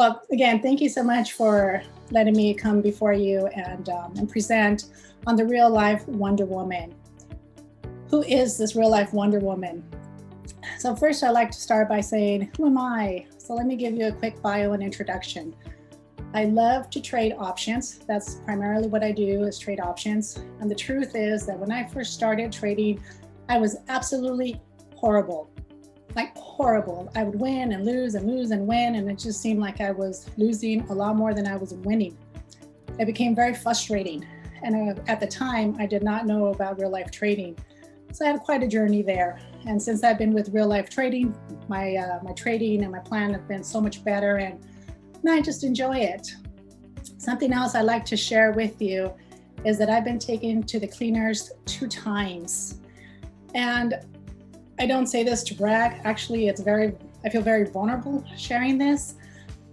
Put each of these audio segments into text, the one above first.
Well, again, thank you so much for letting me come before you and present on the real life Wonder Woman. Who is this real life Wonder Woman? So first, I'd like to start by saying, who am I? So let me give you a quick bio and introduction. I love to trade options. That's primarily what I do, is trade options. And the truth is that when I first started trading, I was absolutely horrible. Like horrible. I would win and lose and lose and win, and it just seemed like I was losing a lot more than I was winning. It became very frustrating. And at the time, I did not know about real life trading. So I had quite a journey there. And since I've been with real life trading, my trading and my plan have been so much better, and I just enjoy it. Something else I'd like to share with you is that I've been taken to the cleaners 2 times. And I don't say this to brag. Actually, I feel very vulnerable sharing this,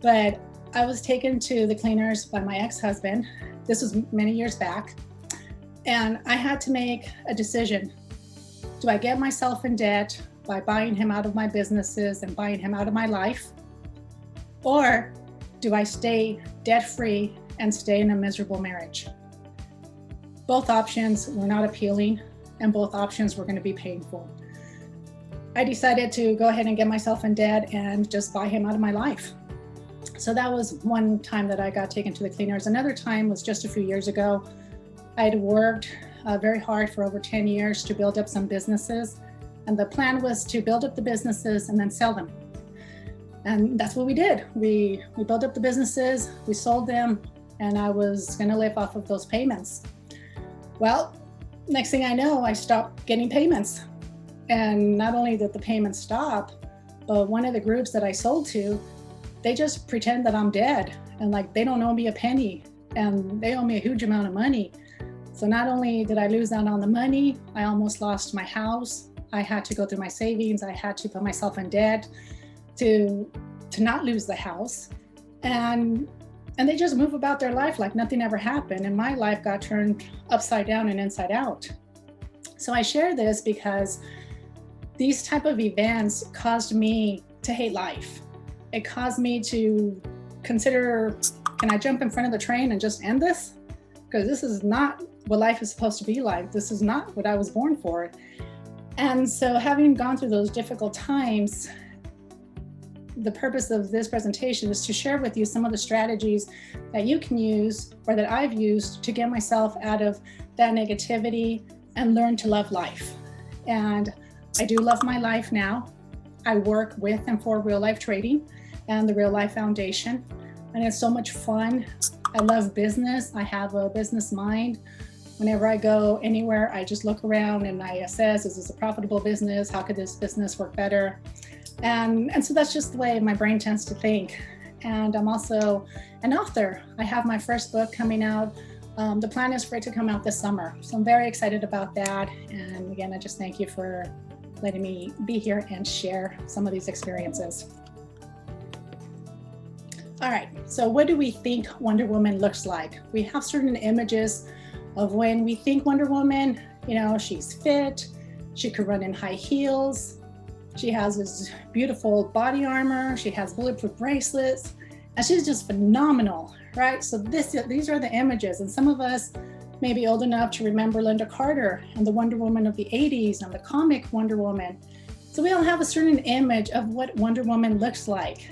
but I was taken to the cleaners by my ex-husband. This was many years back. And I had to make a decision. Do I get myself in debt by buying him out of my businesses and buying him out of my life? Or do I stay debt-free and stay in a miserable marriage? Both options were not appealing, and both options were going to be painful. I decided to go ahead and get myself in debt and just buy him out of my life. So that was one time that I got taken to the cleaners. Another time was just a few years ago. I had worked very hard for over 10 years to build up some businesses. And the plan was to build up the businesses and then sell them. And that's what we did. We built up the businesses, we sold them, and I was going to live off of those payments. Well, next thing I know, I stopped getting payments. And not only did the payments stop, but one of the groups that I sold to, they just pretend that I'm dead, and like they don't owe me a penny, and they owe me a huge amount of money. So not only did I lose out on the money, I almost lost my house. I had to go through my savings. I had to put myself in debt to not lose the house. And they just move about their life like nothing ever happened. And my life got turned upside down and inside out. So I share this because these type of events caused me to hate life. It caused me to consider, can I jump in front of the train and just end this? Because this is not what life is supposed to be like. This is not what I was born for. And so having gone through those difficult times, the purpose of this presentation is to share with you some of the strategies that you can use, or that I've used, to get myself out of that negativity and learn to love life. And I do love my life now. I work with and for Real Life Trading and the Real Life Foundation, and it's so much fun. I love business. I have a business mind. Whenever I go anywhere, I just look around and I assess, is this a profitable business? How could this business work better? And so that's just the way my brain tends to think. And I'm also an author. I have my first book coming out. The plan is for it to come out this summer. So I'm very excited about that. And again, I just thank you for letting me be here and share some of these experiences. All right, so what do we think Wonder Woman looks like? We have certain images of when we think Wonder Woman, she's fit, she could run in high heels, she has this beautiful body armor, she has bulletproof bracelets, and she's just phenomenal, right? So these are the images, and some of us may be old enough to remember Linda Carter and the Wonder Woman of the 80s and the comic Wonder Woman. So we all have a certain image of what Wonder Woman looks like.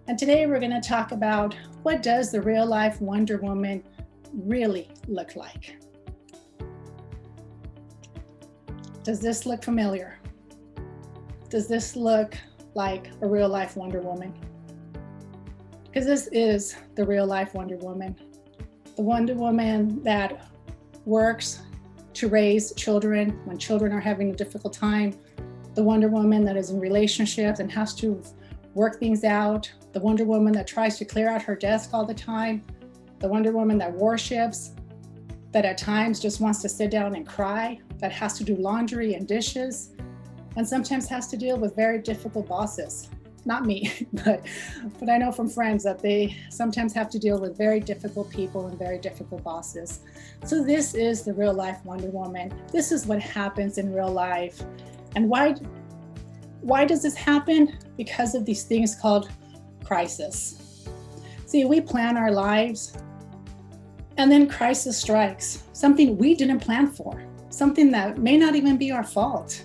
And today we're going to talk about, what does the real life Wonder Woman really look like? Does this look familiar? Does this look like a real life Wonder Woman? Because this is the real life Wonder Woman. The Wonder Woman that works to raise children when children are having a difficult time. The Wonder Woman that is in relationships and has to work things out. The Wonder Woman that tries to clear out her desk all the time. The Wonder Woman that worships, that at times just wants to sit down and cry, that has to do laundry and dishes, and sometimes has to deal with very difficult bosses. Not me, but I know from friends that they sometimes have to deal with very difficult people and very difficult bosses. So this is the real life Wonder Woman. This is what happens in real life. And why does this happen? Because of these things called crisis. See, we plan our lives and then crisis strikes, something we didn't plan for, something that may not even be our fault.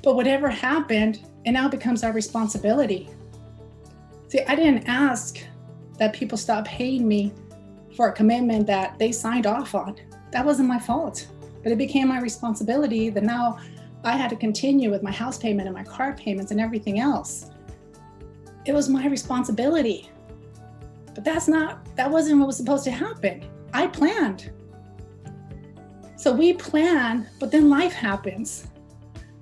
But whatever happened, it now becomes our responsibility. See, I didn't ask that people stop paying me for a commitment that they signed off on. That wasn't my fault, but it became my responsibility that now I had to continue with my house payment and my car payments and everything else. It was my responsibility. But that wasn't what was supposed to happen. I planned. So we plan, but then life happens.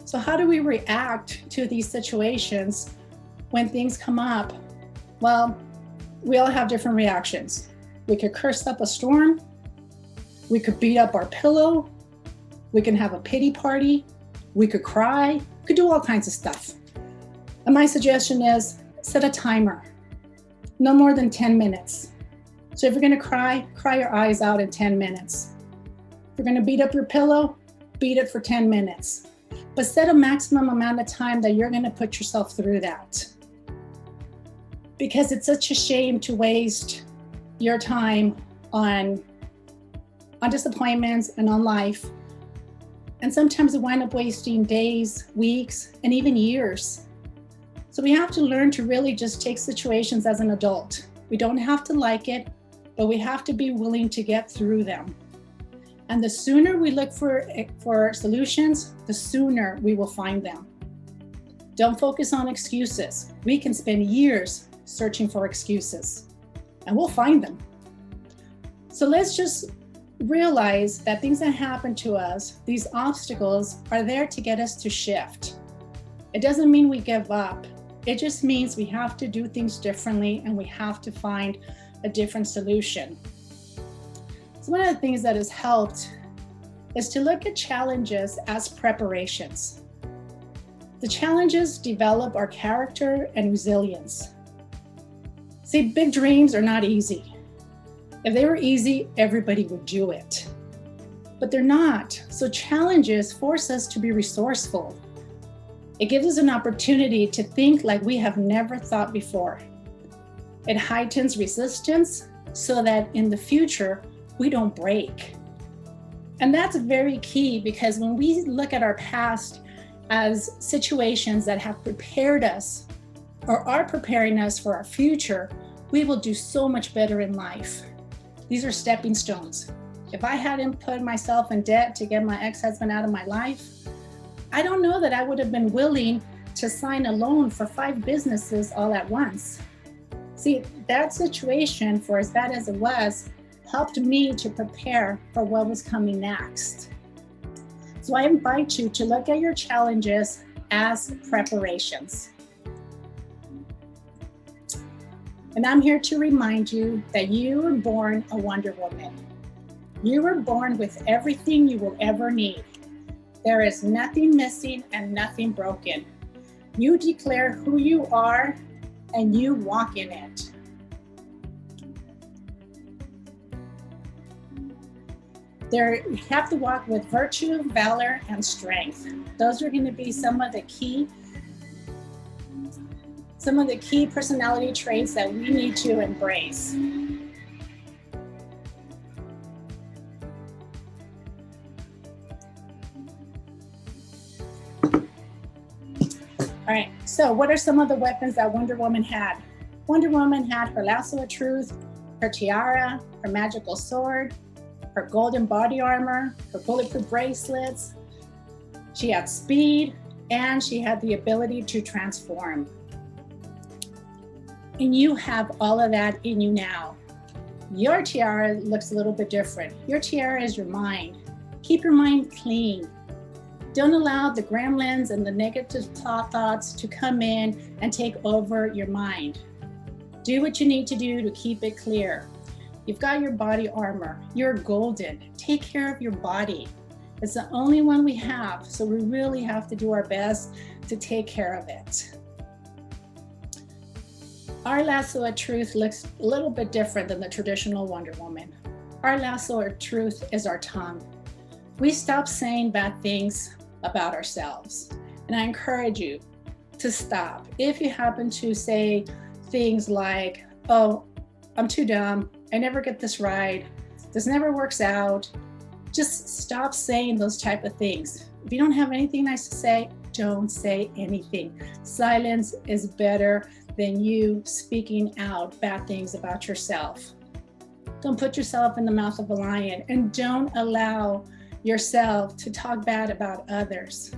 So how do we react to these situations when things come up? Well, we all have different reactions. We could curse up a storm. We could beat up our pillow. We can have a pity party. We could cry. We could do all kinds of stuff. And my suggestion is set a timer. No more than 10 minutes. So if you're gonna cry your eyes out in 10 minutes. If you're gonna beat up your pillow, beat it for 10 minutes. But set a maximum amount of time that you're gonna put yourself through that. Because it's such a shame to waste your time on disappointments and on life. And sometimes we wind up wasting days, weeks, and even years. So we have to learn to really just take situations as an adult. We don't have to like it, but we have to be willing to get through them. And the sooner we look for solutions, the sooner we will find them. Don't focus on excuses. We can spend years searching for excuses, and we'll find them. So let's just realize that things that happen to us, these obstacles, are there to get us to shift. It doesn't mean we give up. It just means we have to do things differently and we have to find a different solution. So one of the things that has helped is to look at challenges as preparations. The challenges develop our character and resilience. See, big dreams are not easy. If they were easy, everybody would do it. But they're not. So challenges force us to be resourceful. It gives us an opportunity to think like we have never thought before. It heightens resistance so that in the future, we don't break. And that's very key, because when we look at our past as situations that have prepared us or are preparing us for our future, we will do so much better in life. These are stepping stones. If I hadn't put myself in debt to get my ex-husband out of my life, I don't know that I would have been willing to sign a loan for 5 businesses all at once. See, that situation, for as bad as it was, helped me to prepare for what was coming next. So I invite you to look at your challenges as preparations. And I'm here to remind you that you were born a Wonder Woman. You were born with everything you will ever need. There is nothing missing and nothing broken. You declare who you are and you walk in it. You have to walk with virtue, valor, and strength. Those are going to be some of the key personality traits that we need to embrace. All right, so what are some of the weapons that Wonder Woman had? Wonder Woman had her lasso of truth, her tiara, her magical sword, her golden body armor, her bulletproof bracelets. She had speed, and she had the ability to transform. And you have all of that in you now. Your tiara looks a little bit different. Your tiara is your mind. Keep your mind clean. Don't allow the gremlins and the negative thoughts to come in and take over your mind. Do what you need to do to keep it clear. You've got your body armor. You're golden. Take care of your body. It's the only one we have, so we really have to do our best to take care of it. Our lasso of truth looks a little bit different than the traditional Wonder Woman. Our lasso of truth is our tongue. We stop saying bad things about ourselves. And I encourage you to stop. If you happen to say things like, oh, I'm too dumb. I never get this right. This never works out. Just stop saying those type of things. If you don't have anything nice to say, don't say anything. Silence is better than you speaking out bad things about yourself. Don't put yourself in the mouth of a lion, and don't allow yourself to talk bad about others.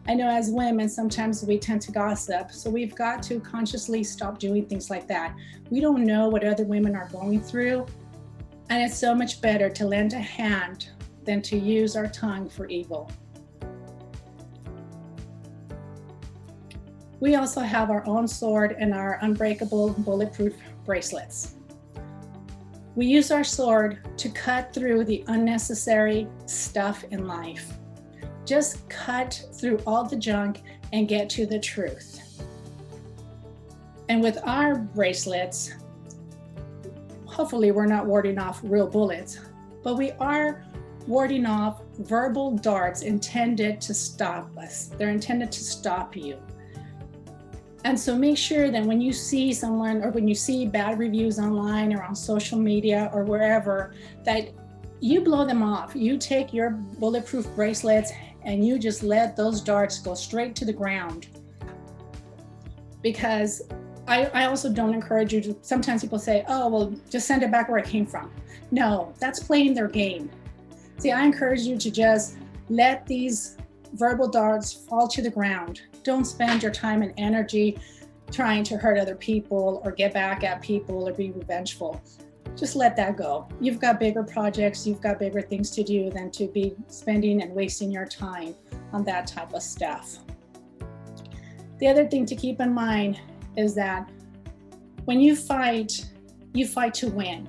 I know as women, sometimes we tend to gossip, so we've got to consciously stop doing things like that. We don't know what other women are going through, and it's so much better to lend a hand than to use our tongue for evil. We also have our own sword and our unbreakable bulletproof bracelets. We use our sword to cut through the unnecessary stuff in life. Just cut through all the junk and get to the truth. And with our bracelets, hopefully we're not warding off real bullets, but we are warding off verbal darts intended to stop us. They're intended to stop you. And so make sure that when you see someone, or when you see bad reviews online or on social media or wherever, that you blow them off. You take your bulletproof bracelets and you just let those darts go straight to the ground. Because I also don't encourage you to, sometimes people say, oh, well, just send it back where it came from. No, that's playing their game. See, I encourage you to just let these verbal darts fall to the ground. Don't spend your time and energy trying to hurt other people or get back at people or be revengeful. Just let that go. You've got bigger projects, you've got bigger things to do than to be spending and wasting your time on that type of stuff. The other thing to keep in mind is that when you fight to win.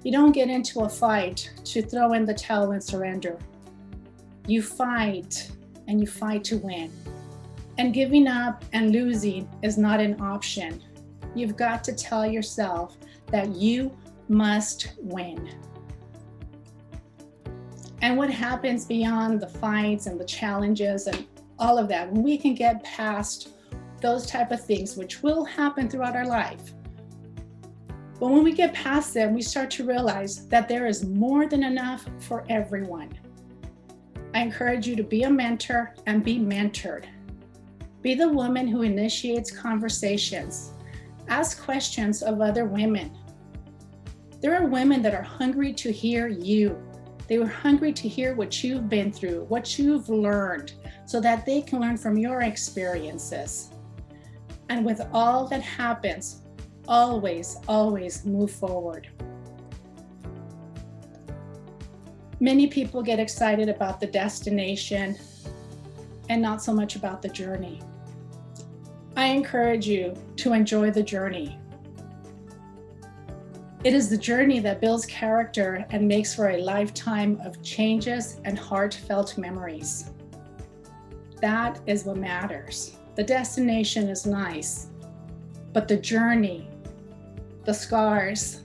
You don't get into a fight to throw in the towel and surrender. You fight, and you fight to win. And giving up and losing is not an option. You've got to tell yourself that you must win. And what happens beyond the fights and the challenges and all of that, when we can get past those type of things, which will happen throughout our life. But when we get past them, we start to realize that there is more than enough for everyone. I encourage you to be a mentor and be mentored. Be the woman who initiates conversations. Ask questions of other women. There are women that are hungry to hear you. They were hungry to hear what you've been through, what you've learned, so that they can learn from your experiences. And with all that happens, always, always move forward. Many people get excited about the destination and not so much about the journey. I encourage you to enjoy the journey. It is the journey that builds character and makes for a lifetime of changes and heartfelt memories. That is what matters. The destination is nice, but the journey, the scars,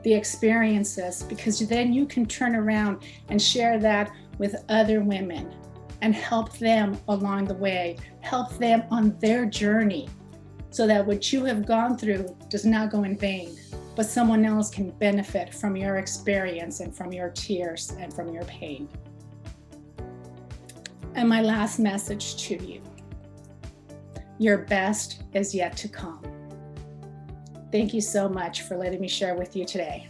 the experiences, because then you can turn around and share that with other women and help them along the way, help them on their journey, so that what you have gone through does not go in vain, but someone else can benefit from your experience and from your tears and from your pain. And my last message to you: your best is yet to come. Thank you so much for letting me share with you today.